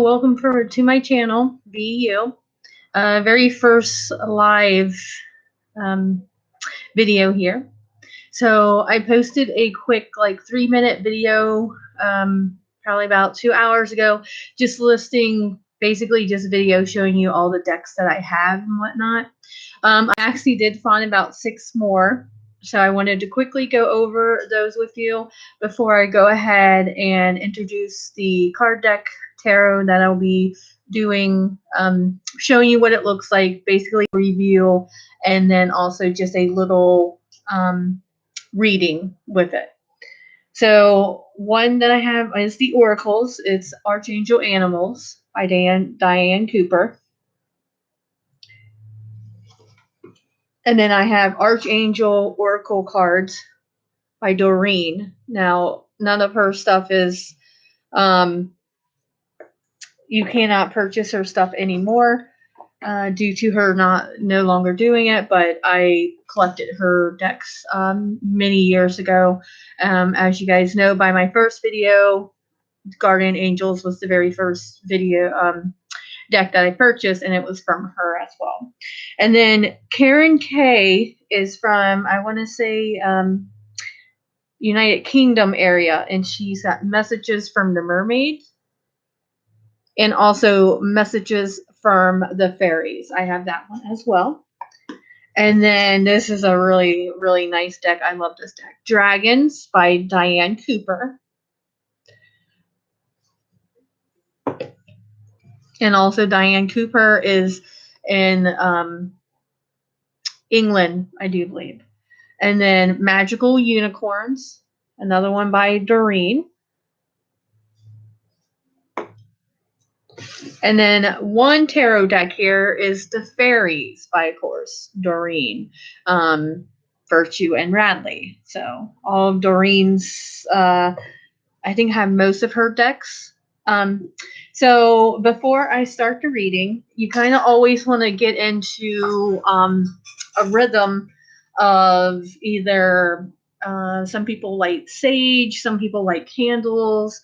welcome to my channel, Be You. Very first live um, video here. So I posted a quick, like, 3-minute video, probably about 2 hours ago, just listing, basically just video showing you all the decks that I have and whatnot. I actually did find about 6 more. So I wanted to quickly go over those with you before I go ahead and introduce the card deck tarot that I'll be doing, showing you what it looks like, basically review, and then also just a little reading with it. So one that I have is the Oracles. It's Archangel Animals by Diane Cooper. And then I have Archangel Oracle Cards by Doreen. Now, none of her stuff is, you cannot purchase her stuff anymore due to her no longer doing it, but I collected her decks many years ago. As you guys know by my first video, Guardian Angels was the very first video deck that I purchased, and it was from her as well. And then Karen K is from, I want to say, United Kingdom area, and she's got Messages from the Mermaid and also Messages from the Fairies. I have that one as well. And then this is a really, really nice deck. I love this deck. Dragons by Diane Cooper. And also Diane Cooper is in England, I do believe. And then Magical Unicorns, another one by Doreen. And then one tarot deck here is The Fairies by, of course, Doreen, Virtue, and Radley. So all of Doreen's, I think, have most of her decks. So before I start the reading, you kind of always want to get into a rhythm of either some people like sage, some people like candles,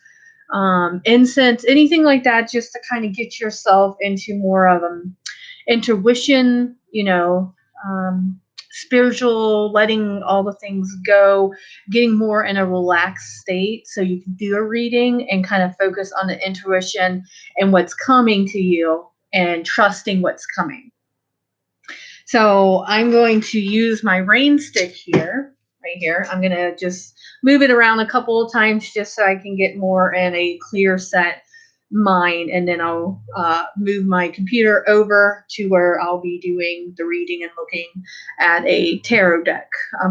incense, anything like that, just to kind of get yourself into more of intuition, spiritual, letting all the things go, getting more in a relaxed state so you can do a reading and kind of focus on the intuition and what's coming to you and trusting what's coming. So I'm going to use my rain stick here, right here. I'm going to just move it around a couple of times just so I can get more in a clear set mind, and then I'll move my computer over to where I'll be doing the reading and looking at a tarot deck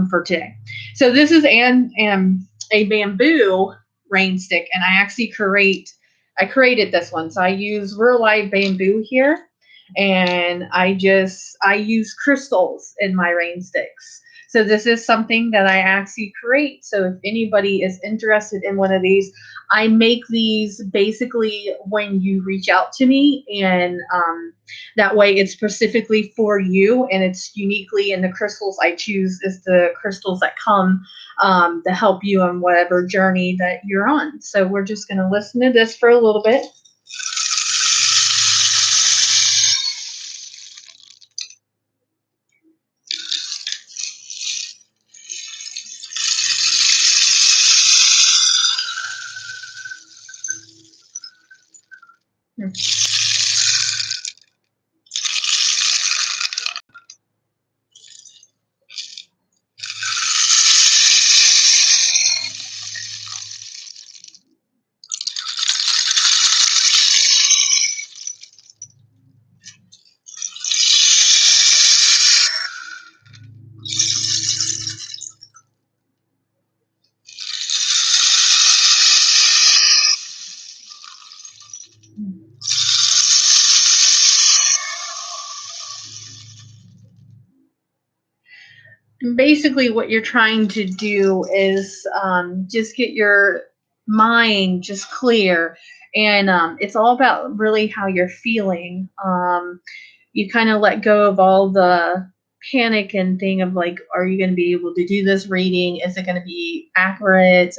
for today. So this is a bamboo rain stick, and I actually created this one. So I use real live bamboo here, and I use crystals in my rain sticks. So this is something that I actually create. So if anybody is interested in one of these, I make these basically when you reach out to me, and that way it's specifically for you, and it's uniquely, and the crystals I choose is the crystals that come to help you on whatever journey that you're on. So we're just going to listen to this for a little bit. Basically what you're trying to do is just get your mind just clear, and it's all about really how you're feeling. You kind of let go of all the panic and thing of like, are you going to be able to do this reading? Is it going to be accurate?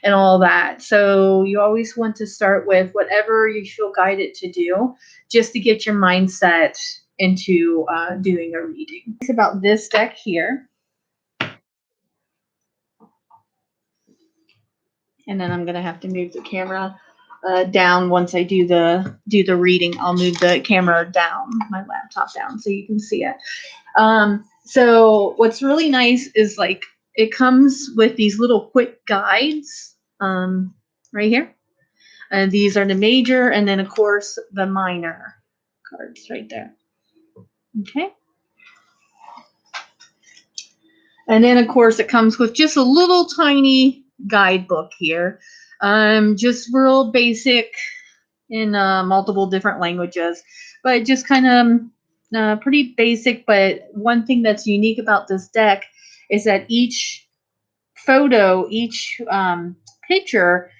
And all that. So you always want to start with whatever you feel guided to do, just to get your mindset into doing a reading. It's about this deck here. And then I'm going to have to move the camera down once I do the reading. I'll move the camera down, my laptop down, so you can see it. So what's really nice is like it comes with these little quick guides right here. And these are the major, and then of course the minor cards right there. Okay. And then of course it comes with just a little tiny guidebook here. Just real basic in multiple different languages, but just kind of pretty basic. But one thing that's unique about this deck is that each photo, each picture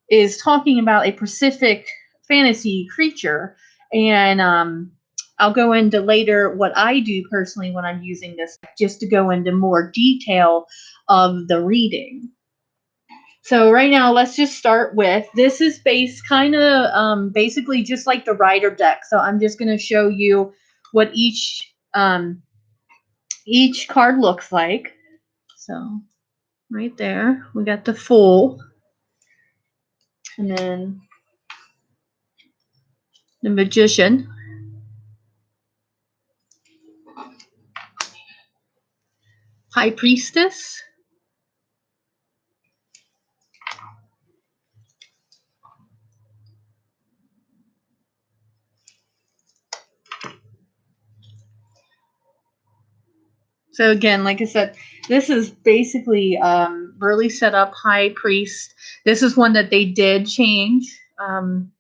is talking about a specific fantasy creature. And I'll go into later what I do personally when I'm using this, just to go into more detail of the reading. So right now, let's just start with, this is based kind of basically just like the Rider deck. So I'm just going to show you what each card looks like. So right there, we got the Fool, and then the Magician, High Priestess, so again, like I said, this is basically really set up High Priest. This is one that they did change from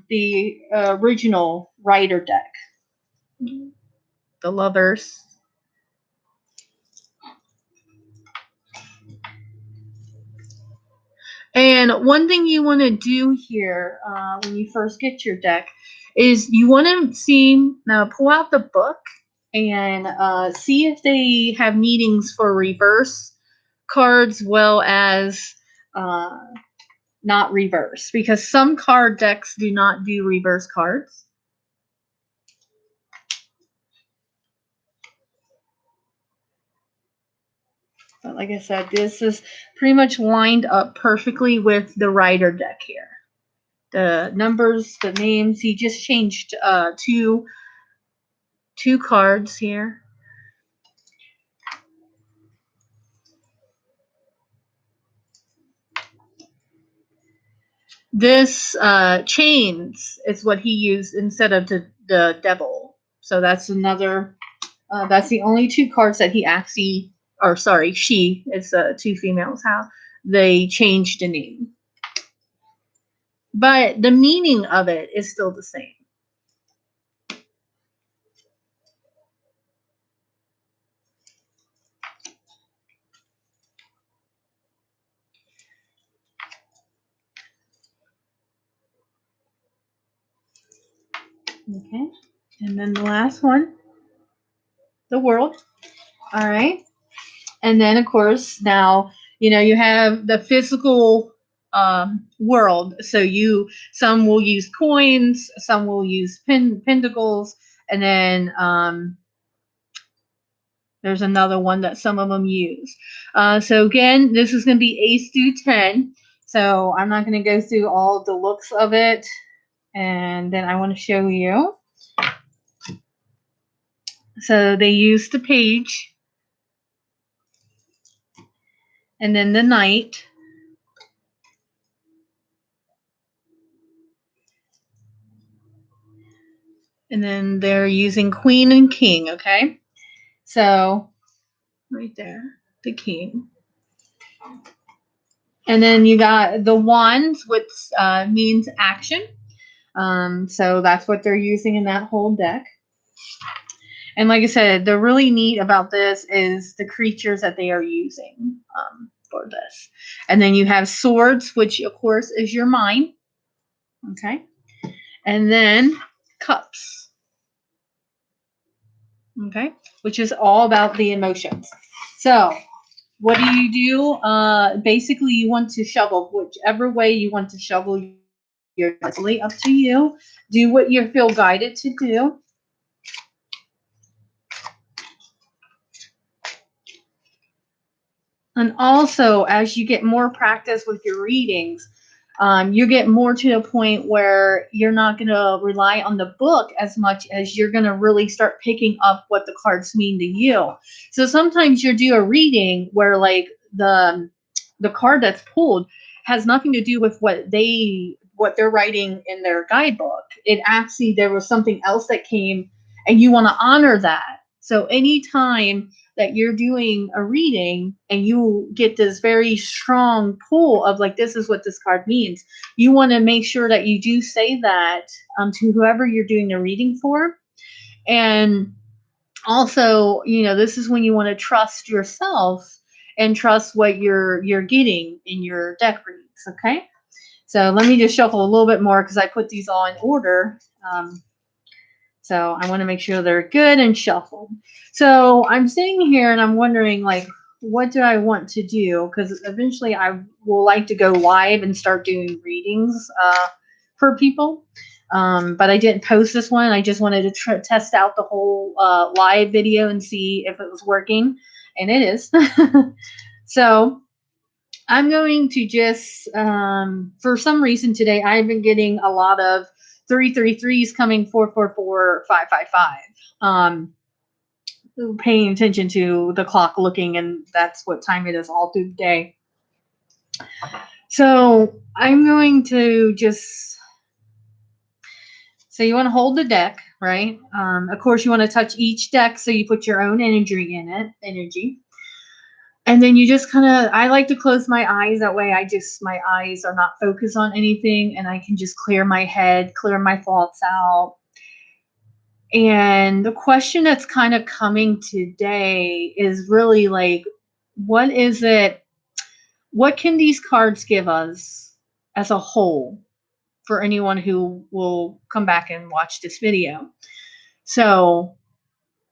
the original Rider deck. The Lovers. And one thing you want to do here when you first get your deck is you want to pull out the book and see if they have meanings for reverse cards, well as not reverse, because some card decks do not do reverse cards. But like I said, this is pretty much lined up perfectly with the Rider deck here. The numbers, the names, he just changed two cards here. This chains is what he used instead of the devil. So that's another, that's the only two cards that he actually, or sorry, she, it's two females, how they changed the name. But the meaning of it is still the same. Okay, and then the last one, the World. All right. And then, of course, now, you have the physical world. So some will use coins, some will use pentacles, and then there's another one that some of them use. So again, this is going to be ace through 10. So I'm not going to go through all the looks of it. And then I want to show you. So they use the page, and then the knight, and then they're using queen and king. Okay, so right there, the king, and then you got the wands, which means action. So that's what they're using in that whole deck. And like I said, the really neat about this is the creatures that they are using for this. And then you have swords, which of course is your mind. Okay. And then cups. Okay, which is all about the emotions. So, what do? Basically, you want to shovel whichever way you want to shovel your deck. It's really up to you. Do what you feel guided to do. And also, as you get more practice with your readings, you get more to a point where you're not going to rely on the book as much as you're going to really start picking up what the cards mean to you. So sometimes you do a reading where like the card that's pulled has nothing to do with what they're writing in their guidebook. It actually there was something else that came and you want to honor that. So anytime that you're doing a reading and you get this very strong pull of like this is what this card means, you want to make sure that you do say that to whoever you're doing the reading for. And also, this is when you want to trust yourself and trust what you're getting in your deck reads. Okay, so let me just shuffle a little bit more because I put these all in order. So I want to make sure they're good and shuffled. So I'm sitting here and I'm wondering, like, what do I want to do? Because eventually I will like to go live and start doing readings for people. But I didn't post this one. I just wanted to test out the whole live video and see if it was working. And it is. So I'm going to just, for some reason today, I've been getting a lot of 333s coming 444 555. Paying attention to the clock looking, and that's what time it is all through the day. So I'm going to just, so you want to hold the deck, right? Of course, you want to touch each deck so you put your own energy in it, And then you just kind of, I like to close my eyes. That way my eyes are not focused on anything and I can just clear my head, clear my thoughts out. And the question that's kind of coming today is really like, what can these cards give us as a whole for anyone who will come back and watch this video? So,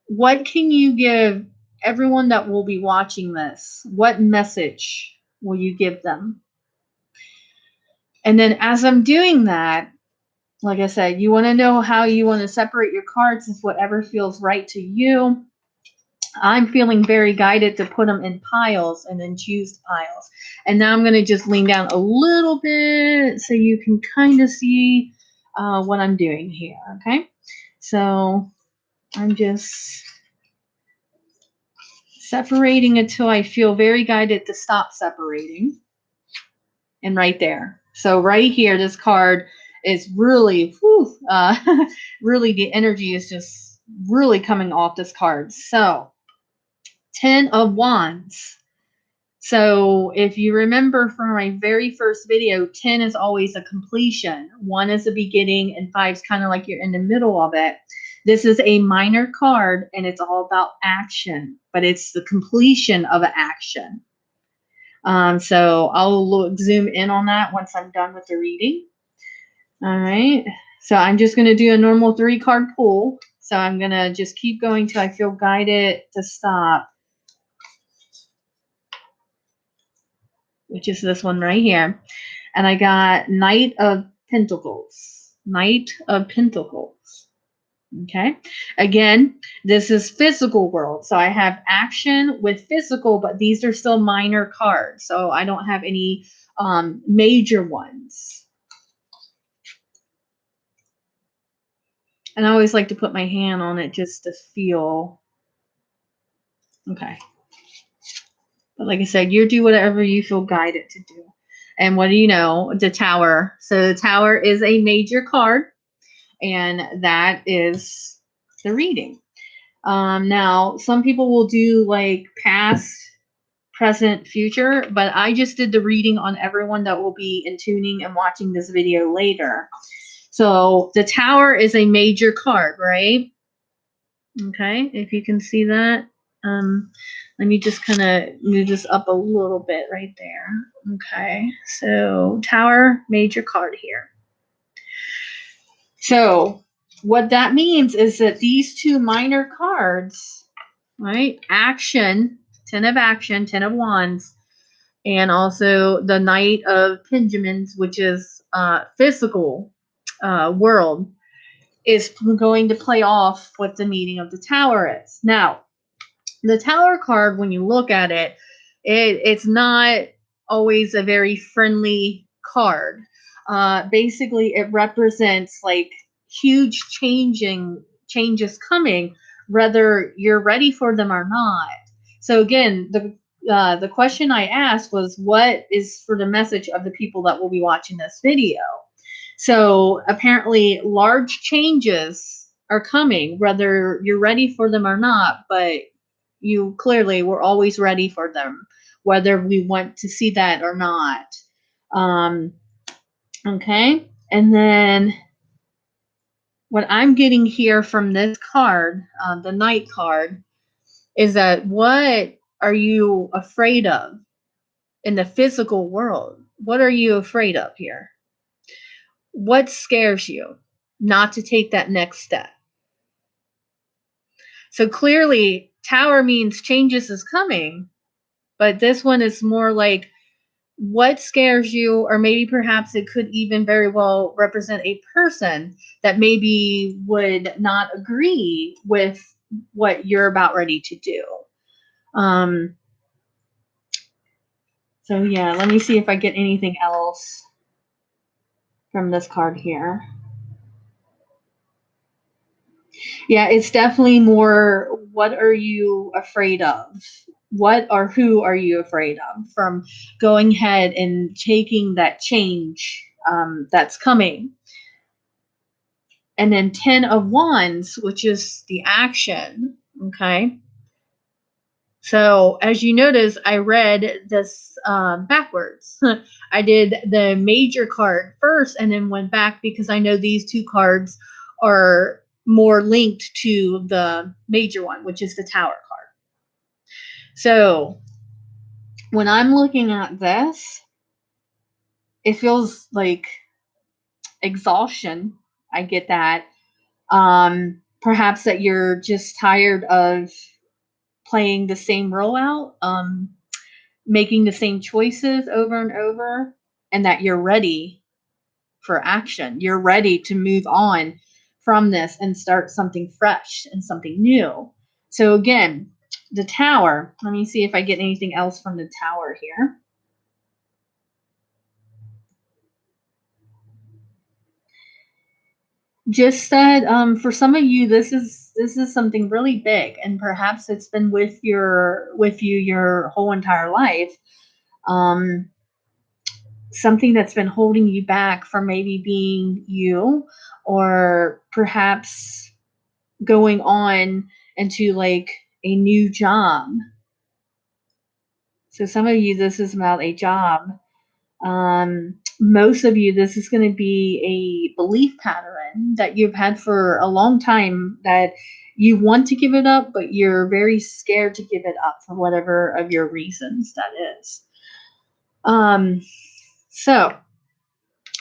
what can you give everyone that will be watching this? What message will you give them? And then as I'm doing that, like I said, you want to know how you want to separate your cards as whatever feels right to you. I'm feeling very guided to put them in piles and then choose piles. And now I'm going to just lean down a little bit so you can kind of see what I'm doing here. Okay. So I'm just separating until I feel very guided to stop separating. And right there. So right here, this card is really, really the energy is just really coming off this card. So 10 of Wands. So if you remember from my very first video, 10 is always a completion. 1 is a beginning and 5 is kind of like you're in the middle of it. This is a minor card and it's all about action, but it's the completion of an action. So I'll zoom in on that once I'm done with the reading. All right. So I'm just going to do a normal 3-card pull. So I'm going to just keep going till I feel guided to stop, which is this one right here. And I got Knight of Pentacles. Knight of Pentacles. Okay. Again, this is physical world. So I have action with physical, but these are still minor cards. So I don't have any major ones. And I always like to put my hand on it just to feel. Okay. But like I said, you do whatever you feel guided to do. And what do you know? The Tower. So the Tower is a major card. And that is the reading. Now, some people will do like past, present, future, but I just did the reading on everyone that will be in tuning and watching this video later. So the Tower is a major card, right? Okay, if you can see that. Let me just kind of move this up a little bit right there. Okay, so Tower, major card here. So What that means is that these two minor cards, right? Action, 10 of action, 10 of wands, and also the Knight of Pendulums, which is physical world, is going to play off what the meaning of the Tower is. Now, the Tower card, when you look at it, it's not always a very friendly card. Basically, it represents like huge changes coming, whether you're ready for them or not. So again, the question I asked was, what is for the message of the people that will be watching this video? So apparently, large changes are coming, whether you're ready for them or not, but you clearly were always ready for them, whether we want to see that or not. Um, okay. And then what I'm getting here from this card, the Knight card, is that what are you afraid of in the physical world? What are you afraid of here? What scares you not to take that next step? So clearly, Tower means changes is coming, but this one is more like what scares you, or maybe perhaps it could even very well represent a person that maybe would not agree with what you're about ready to do. Um, so yeah, let me see if I get anything else from this card here. Yeah, it's definitely more what are you afraid of? What or who are you afraid of from going ahead and taking that change that's coming? And then 10 of Wands, which is the action. Okay. So as you notice, I read this backwards. I did the major card first and then went back because I know these two cards are more linked to the major one, which is the Tower card. So when I'm looking at this, it feels like exhaustion. I get that. Perhaps that you're just tired of playing the same rollout, making the same choices over and over, and that you're ready for action. You're ready to move on from this and start something fresh and something new. So, again, the Tower. Let me see if I get anything else from the Tower here. Just that for some of you, this is something really big, and perhaps it's been with you your whole entire life. Um, Something that's been holding you back from maybe being you, or perhaps going on into like a new job. So some of you, this is about a job. Most of you, this is going to be a belief pattern that you've had for a long time that you want to give it up, but you're very scared to give it up for whatever of your reasons that is. So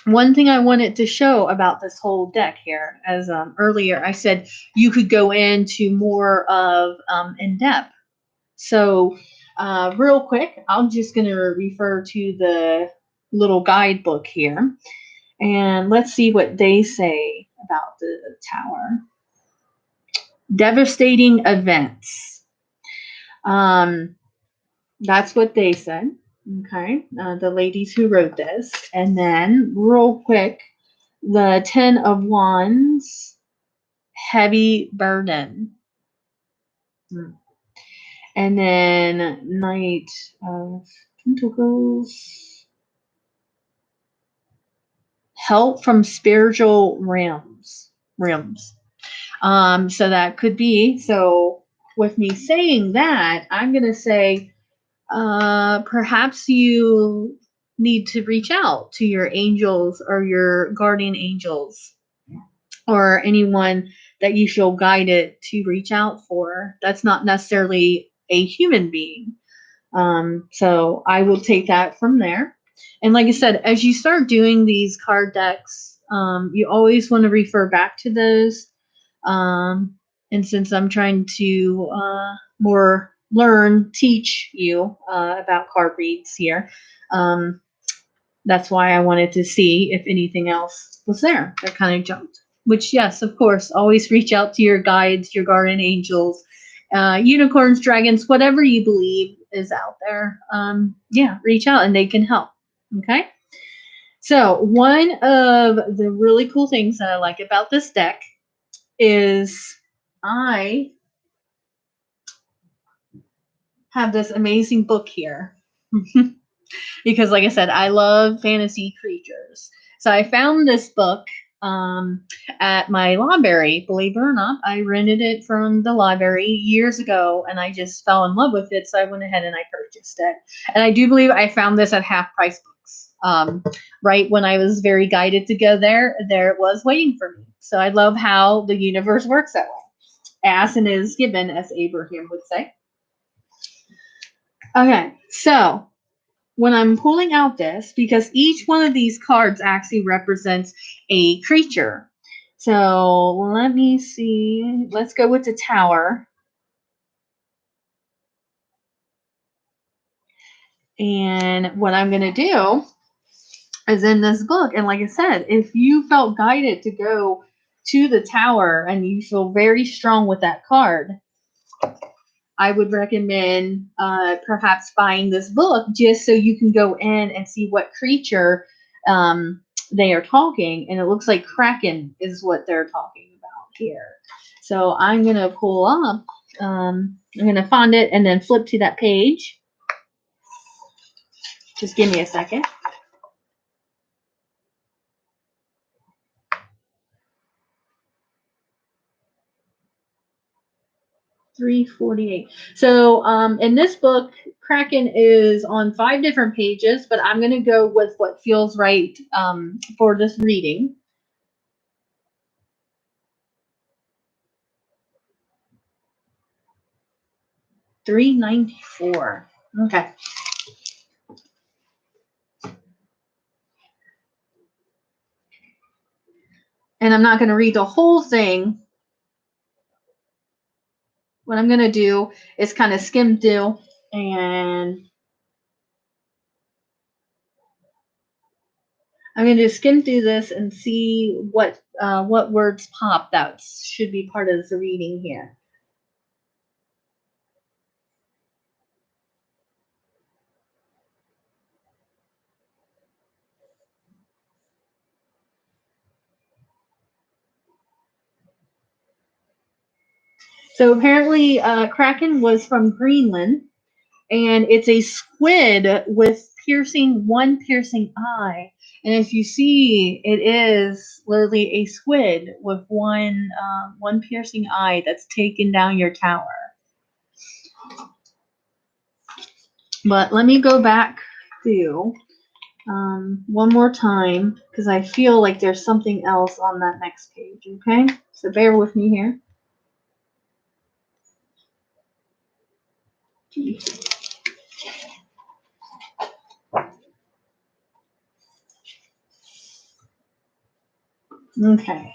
one thing I wanted to show about this whole deck here, as earlier I said, you could go into more of in depth. So, real quick, I'm just going to refer to the little guidebook here, and let's see what they say about the Tower. Devastating events. That's what they said. Okay, the ladies who wrote this, and then real quick, the 10 of Wands, heavy burden. And then Knight of Pentacles, help from spiritual realms. So that could be, so with me saying that, I'm going to say perhaps you need to reach out to your angels or your guardian angels or anyone that you feel guided to reach out for. That's not necessarily a human being. So I will take that from there. And like I said, as you start doing these card decks, you always want to refer back to those And since I'm trying to teach you about card reads here, that's why I wanted to see if anything else was there that kind of jumped. Which, yes, of course, always reach out to your guides, your guardian angels, unicorns, dragons, whatever you believe is out there. Yeah, reach out and they can help. Okay. So one of the really cool things that I like about this deck is I have this amazing book here. Because, like I said, I love fantasy creatures. So I found this book at my library. Believe it or not, I rented it from the library years ago, and I just fell in love with it. So I went ahead and I purchased it. And I do believe I found this at half price books. Right when I was very guided to go there, there it was waiting for me. So I love how the universe works that way. Ask and it is given, as Abraham would say. Okay, so when I'm pulling out this, because each one of these cards actually represents a creature. So let me see. Let's go with the Tower. And what I'm going to do is in this book, and like I said, if you felt guided to go to the Tower and you feel very strong with that card, I would recommend perhaps buying this book just so you can go in and see what creature they are talking. And it looks like Kraken is what they're talking about here. So I'm going to pull up, I'm going to find it and then flip to that page. Just give me a second. 348. So in this book, Kraken is on 5 different pages, but I'm going to go with what feels right for this reading. $3.94. Okay. And I'm not going to read the whole thing. What I'm going to do is kind of skim through, and I'm going to skim through this and see what words pop. That should be part of the reading here. So apparently, Kraken was from Greenland, and it's a squid with one piercing eye. And as you see, it is literally a squid with one piercing eye that's taken down your tower. But let me go back to one more time because I feel like there's something else on that next page. Okay, so bear with me here. Okay.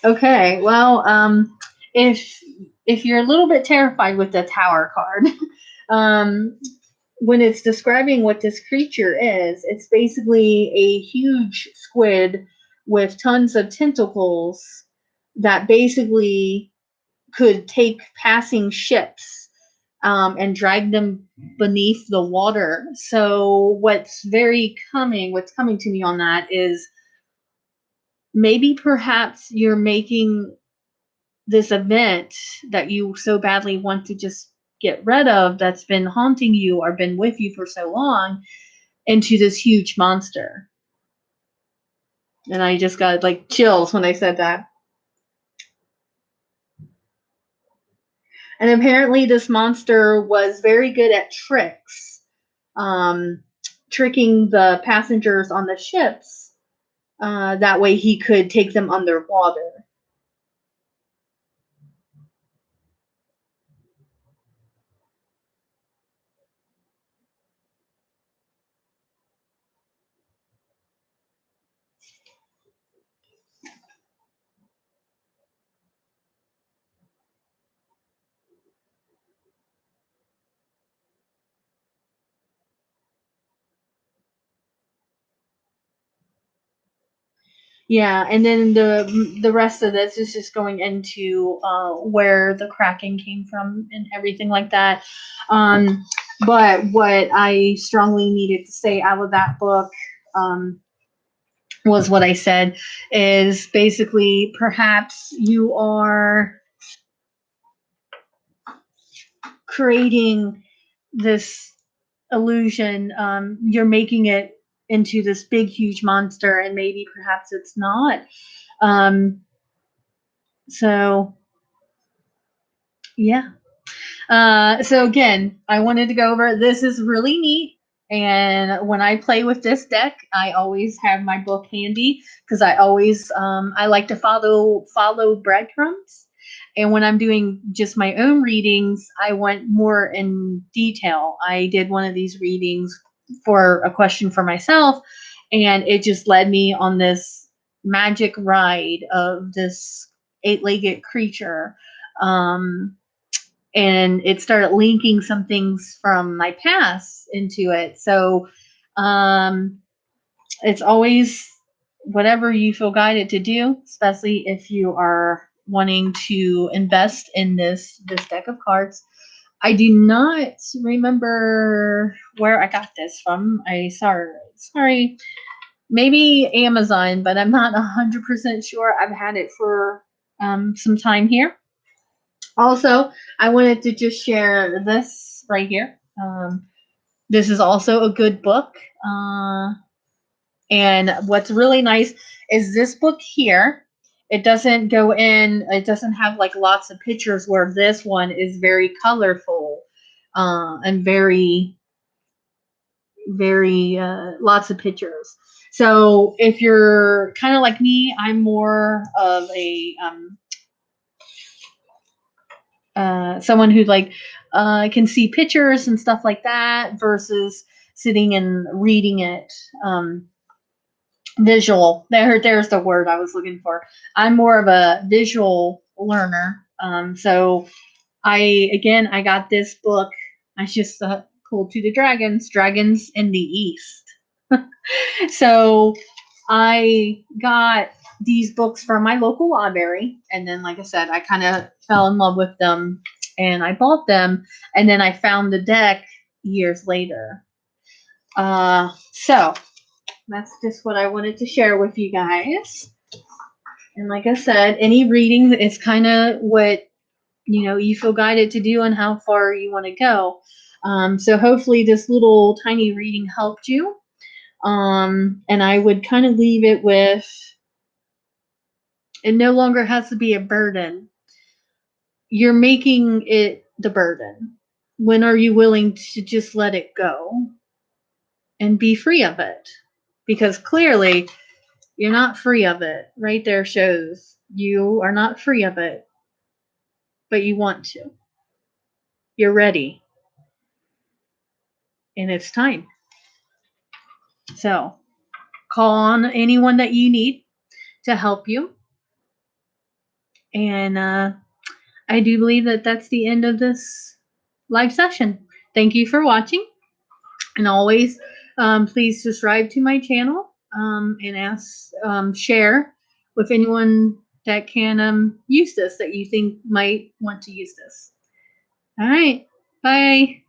Okay. Well, if you're a little bit terrified with the Tower card, when it's describing what this creature is, it's basically a huge squid with tons of tentacles that basically could take passing ships and drag them beneath the water. So what's coming to me on that is maybe perhaps you're making this event that you so badly want to just get rid of, that's been haunting you or been with you for so long, into this huge monster. And I just got like chills when I said that. And apparently this monster was very good at tricks, tricking the passengers on the ships That way he could take them underwater. Yeah, and then the rest of this is just going into where the Kraken came from and everything like that. Um, but what I strongly needed to say out of that book um, was what I said is basically perhaps you are creating this illusion. You're making it into this big, huge monster, and maybe perhaps it's not. Um, so, yeah. So again, I wanted to go over this is really neat. And when I play with this deck, I always have my book handy because I like to follow breadcrumbs. And when I'm doing just my own readings, I went more in detail. I did one of these readings for a question for myself, and it just led me on this magic ride of this eight-legged creature. Um, and it started linking some things from my past into it. So um, it's always whatever you feel guided to do, especially if you are wanting to invest in this deck of cards. I do not remember where I got this from. Sorry, maybe Amazon, but I'm not 100% sure. I've had it for some time here. Also, I wanted to just share this right here. This is also a good book. And what's really nice is this book here. It doesn't go in, it doesn't have like lots of pictures, where this one is very colorful and very lots of pictures. So if you're kind of like me, I'm more of a someone who like can see pictures and stuff like that versus sitting and reading it visual. There's the word I was looking for. I'm more of a visual learner. So I got this book. I just pulled to the dragons in the east. So I got these books from my local library, and then, like I said, I kind of fell in love with them, and I bought them, and then I found the deck years later. So that's just what I wanted to share with you guys. And like I said, any reading is kind of what you feel guided to do and how far you want to go. So hopefully this little tiny reading helped you. And I would kind of leave it with it no longer has to be a burden. You're making it the burden. When are you willing to just let it go and be free of it? Because clearly you're not free of it. Right there shows you are not free of it, but you want to. You're ready. And it's time. So call on anyone that you need to help you. And I do believe that that's the end of this live session. Thank you for watching. And always, please subscribe to my channel and share with anyone that can use this, that you think might want to use this. All right. Bye.